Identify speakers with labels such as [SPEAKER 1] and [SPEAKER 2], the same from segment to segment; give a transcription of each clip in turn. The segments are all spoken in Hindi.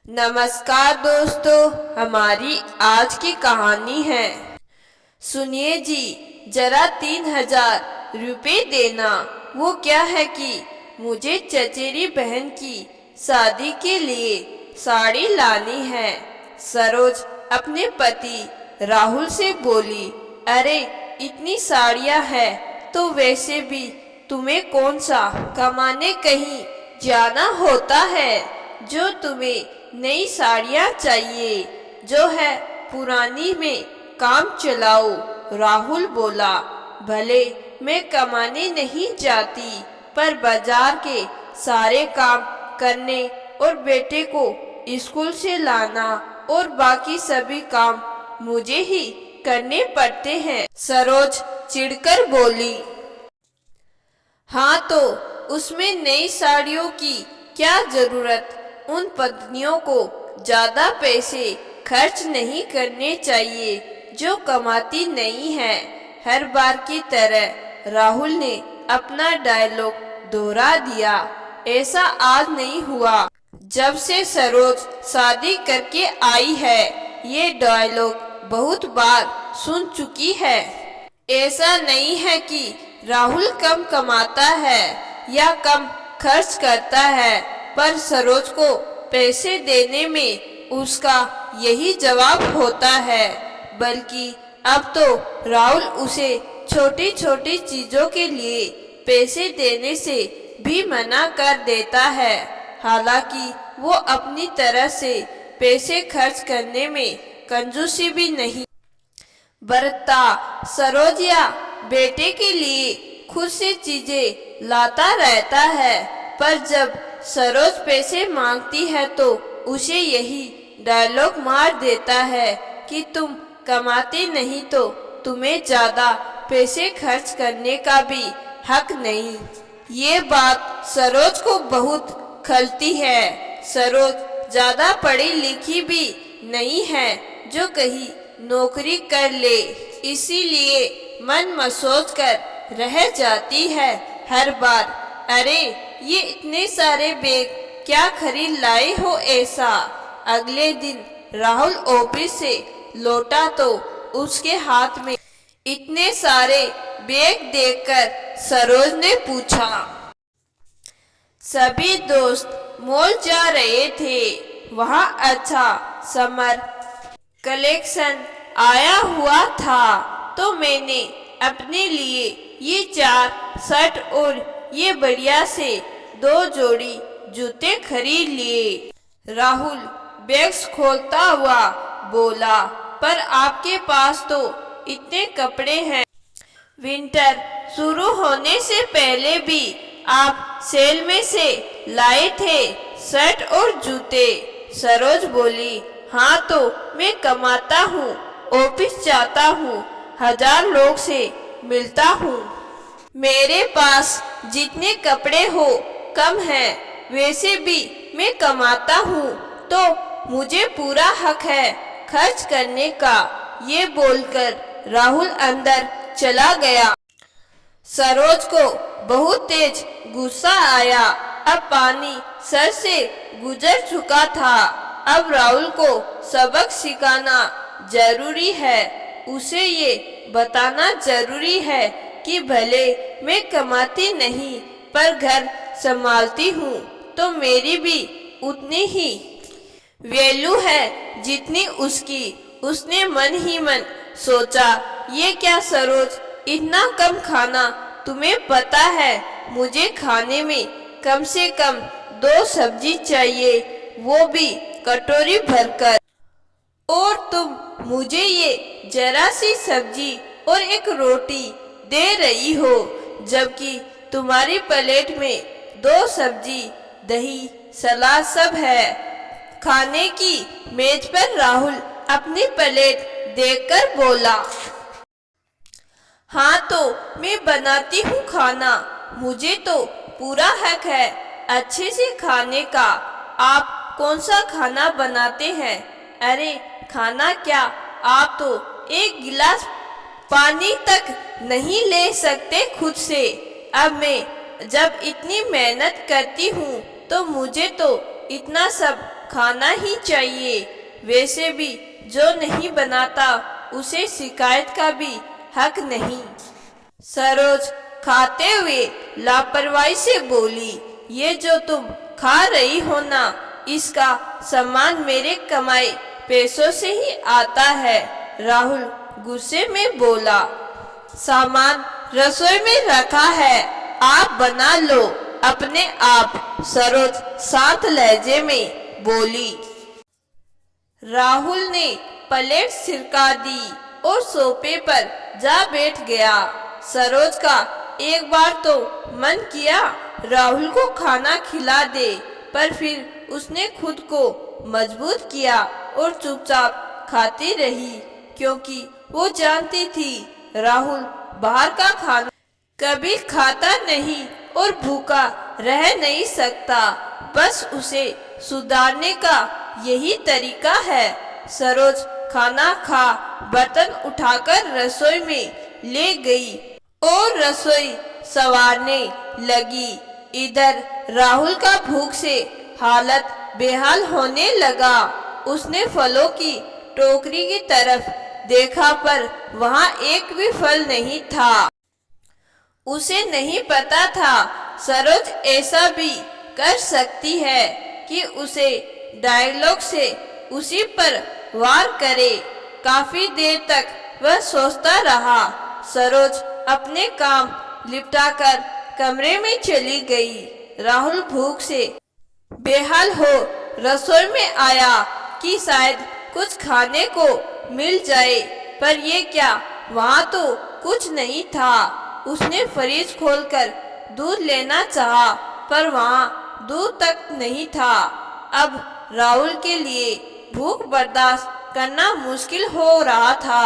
[SPEAKER 1] नमस्कार दोस्तों, हमारी आज की कहानी है। सुनिए जी, जरा 3000 रुपये देना। वो क्या है कि मुझे चचेरी बहन की शादी के लिए साड़ी लानी है। सरोज अपने पति राहुल से बोली, अरे इतनी साड़ियाँ हैं तो वैसे भी तुम्हें कौन सा कमाने कहीं जाना होता है जो तुम्हें नई साड़ियाँ चाहिए, जो है पुरानी में काम चलाओ। राहुल बोला, भले मैं कमाने नहीं जाती, पर बाजार के सारे काम करने और बेटे को स्कूल से लाना और बाकी सभी काम मुझे ही करने पड़ते हैं। सरोज चिढ़कर बोली, हाँ तो उसमें नई साड़ियों की क्या जरूरत। उन पत्नियों को ज्यादा पैसे खर्च नहीं करने चाहिए जो कमाती नहीं है। हर बार की तरह राहुल ने अपना डायलॉग दोहरा दिया। ऐसा आज नहीं हुआ, जब से सरोज शादी करके आई है ये डायलॉग बहुत बार सुन चुकी है। ऐसा नहीं है कि राहुल कम कमाता है या कम खर्च करता है, पर सरोज को पैसे देने में उसका यही जवाब होता है। बल्कि अब तो राहुल उसे छोटी छोटी चीजों के लिए पैसे देने से भी मना कर देता है। हालांकि वो अपनी तरह से पैसे खर्च करने में कंजूसी भी नहीं बरतता। सरोज या बेटे के लिए खुद से चीजें लाता रहता है, पर जब सरोज पैसे मांगती है तो उसे यही डायलॉग मार देता है कि तुम कमाते नहीं तो तुम्हें ज्यादा पैसे खर्च करने का भी हक नहीं। ये बात सरोज को बहुत खलती है। सरोज ज्यादा पढ़ी लिखी भी नहीं है जो कहीं नौकरी कर ले, इसीलिए मन मसोच कर रह जाती है हर बार। अरे ये इतने सारे बैग क्या खरीद लाए हो ऐसा। अगले दिन राहुल ऑफिस से लौटा तो उसके हाथ में इतने सारे बैग देखकर सरोज ने पूछा। सभी दोस्त मॉल जा रहे थे, वहाँ अच्छा समर कलेक्शन आया हुआ था, तो मैंने अपने लिए ये 4 शर्ट और ये बढ़िया से 2 जोड़ी जूते खरीद लिए। राहुल बैग्स खोलता हुआ बोला, पर आपके पास तो इतने कपड़े हैं। विंटर शुरू होने से पहले भी आप सेल में से लाए थे शर्ट और जूते। सरोज बोली, हाँ तो मैं कमाता हूँ, ऑफिस जाता हूँ, 1000 लोग से मिलता हूँ। मेरे पास जितने कपड़े हो कम है, वैसे भी मैं कमाता हूँ तो मुझे पूरा हक है खर्च करने का। ये बोलकर राहुल अंदर चला गया। सरोज को बहुत तेज गुस्सा आया। अब पानी सर से गुजर चुका था। अब राहुल को सबक सिखाना जरूरी है। उसे ये बताना जरूरी है कि भले मैं कमाती नहीं पर घर संभालती हूँ, तो मेरी भी उतनी ही वैल्यू है जितनी उसकी। उसने मन ही मन सोचा, ये क्या सरोज, इतना कम खाना। तुम्हें पता है मुझे खाने में कम से कम 2 सब्जी चाहिए, वो भी कटोरी भरकर, और तुम मुझे ये जरा सी सब्जी और एक रोटी दे रही हो, जबकि तुम्हारी प्लेट में 2 सब्जी, दही, सलाद सब है। खाने की मेज पर राहुल अपनी प्लेट देखकर बोला, हाँ तो मैं बनाती हूँ खाना, मुझे तो पूरा हक है अच्छे से खाने का। आप कौन सा खाना बनाते हैं? अरे खाना क्या, आप तो 1 गिलास पानी तक नहीं ले सकते खुद से। अब मैं जब इतनी मेहनत करती हूँ तो मुझे तो इतना सब खाना ही चाहिए। वैसे भी जो नहीं बनाता उसे शिकायत का भी हक नहीं। सरोज खाते हुए लापरवाही से बोली, ये जो तुम खा रही हो ना, इसका सामान मेरे कमाए पैसों से ही आता है। राहुल गुस्से में बोला, सामान रसोई में रखा है, आप बना लो अपने आप। सरोज शांत लहजे में बोली। राहुल ने प्लेट सिरका दी और सोफे पर जा बैठ गया। सरोज का एक बार तो मन किया राहुल को खाना खिला दे, पर फिर उसने खुद को मजबूर किया और चुपचाप खाती रही, क्योंकि वो जानती थी राहुल बाहर का खाना कभी खाता नहीं और भूखा रह नहीं सकता। बस उसे सुधारने का यही तरीका है। सरोज खाना खा बर्तन उठाकर रसोई में ले गई और रसोई संवारने लगी। इधर राहुल का भूख से हालत बेहाल होने लगा। उसने फलों की टोकरी की तरफ देखा, पर वहाँ एक भी फल नहीं था। उसे नहीं पता था सरोज ऐसा भी कर सकती है कि उसे डायलॉग से उसी पर वार करे। काफी देर तक वह सोचता रहा। सरोज अपने काम निपटाकर कमरे में चली गई। राहुल भूख से बेहाल हो रसोई में आया कि शायद कुछ खाने को मिल जाए, पर ये क्या, वहाँ तो कुछ नहीं था। उसने फ्रिज खोलकर दूध लेना चाहा, पर वहाँ दूध तक नहीं था। अब राहुल के लिए भूख बर्दाश्त करना मुश्किल हो रहा था।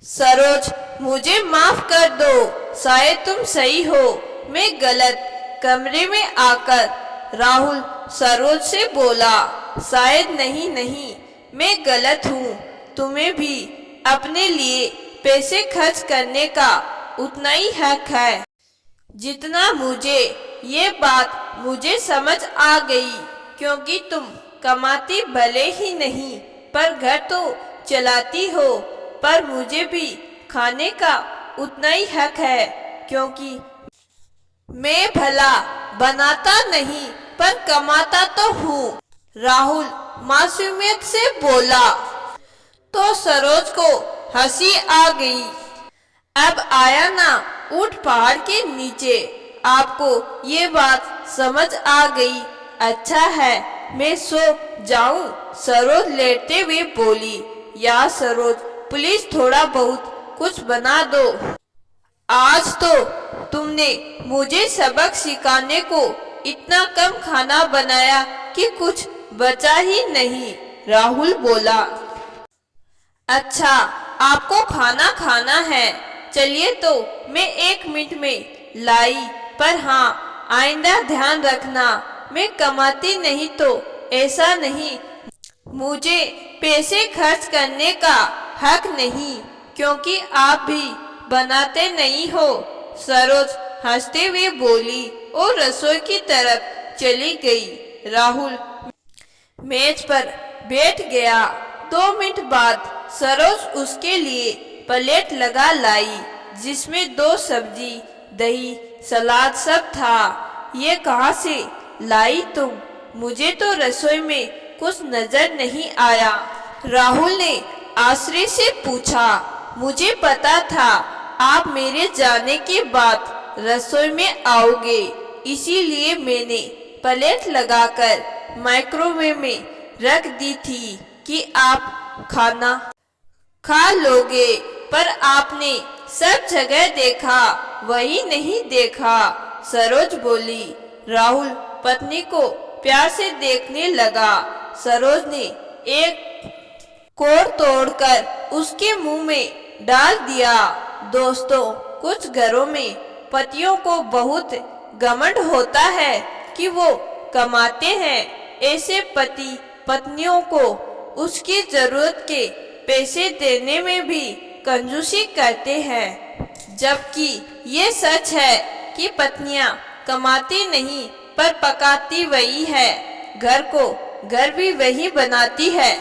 [SPEAKER 1] सरोज, मुझे माफ कर दो, शायद तुम सही हो, मैं गलत। कमरे में आकर राहुल सरोज से बोला, शायद नहीं, मैं गलत हूँ। तुम्हें भी अपने लिए पैसे खर्च करने का उतना ही हक है जितना मुझे। ये बात मुझे समझ आ गई, क्योंकि तुम कमाती भले ही नहीं, पर घर तो चलाती हो। पर मुझे भी खाने का उतना ही हक है, क्योंकि मैं भला बनाता नहीं, पर कमाता तो हूँ। राहुल मासूमियत से बोला। तो सरोज को हंसी आ गई। अब आया ना ऊंट पहाड़ के नीचे, आपको ये बात समझ आ गई। अच्छा है, मैं सो जाऊं, सरोज लेटते हुए बोली। या सरोज, प्लीज थोड़ा बहुत कुछ बना दो। आज तो तुमने मुझे सबक सिखाने को इतना कम खाना बनाया कि कुछ बचा ही नहीं। राहुल बोला। अच्छा, आपको खाना खाना है, चलिए तो मैं 1 मिनट में लाई। पर हाँ, आइंदा ध्यान रखना, मैं कमाती नहीं तो ऐसा नहीं, मुझे पैसे खर्च करने का हक नहीं, क्योंकि आप भी बनाते नहीं हो। सरोज हंसते हुए बोली और रसोई की तरफ चली गई। राहुल मेज पर बैठ गया। 2 मिनट बाद सरोज उसके लिए प्लेट लगा लाई, जिसमें 2 सब्जी, दही, सलाद सब था। ये कहाँ से लाई तुम? मुझे तो रसोई में कुछ नजर नहीं आया। राहुल ने आश्चर्य से पूछा। मुझे पता था आप मेरे जाने के बाद रसोई में आओगे, इसीलिए मैंने प्लेट लगाकर माइक्रोवेव में रख दी थी कि आप खाना खा लोगे, पर आपने सब जगह देखा, वही नहीं देखा। सरोज बोली। राहुल पत्नी को प्यार से देखने लगा। सरोज ने एक कोड़ तोड़कर उसके मुंह में डाल दिया। दोस्तों, कुछ घरों में पतियों को बहुत घमंड होता है कि वो कमाते हैं। ऐसे पति पत्नियों को उसकी जरूरत के पैसे देने में भी कंजूसी करते हैं, जबकि ये सच है कि पत्नियां कमाती नहीं पर पकाती वही है, घर को घर भी वही बनाती है।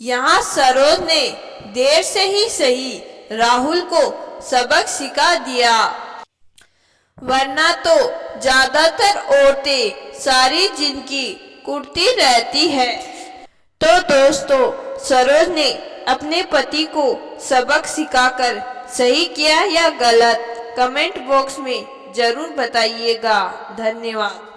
[SPEAKER 1] यहाँ सरोज ने देर से ही सही राहुल को सबक सिखा दिया, वरना तो ज्यादातर औरतें सारी जिंदगी कुटती रहती है। तो दोस्तों, सरोज ने अपने पति को सबक सिखाकर सही किया या गलत, कमेंट बॉक्स में जरूर बताइएगा। धन्यवाद।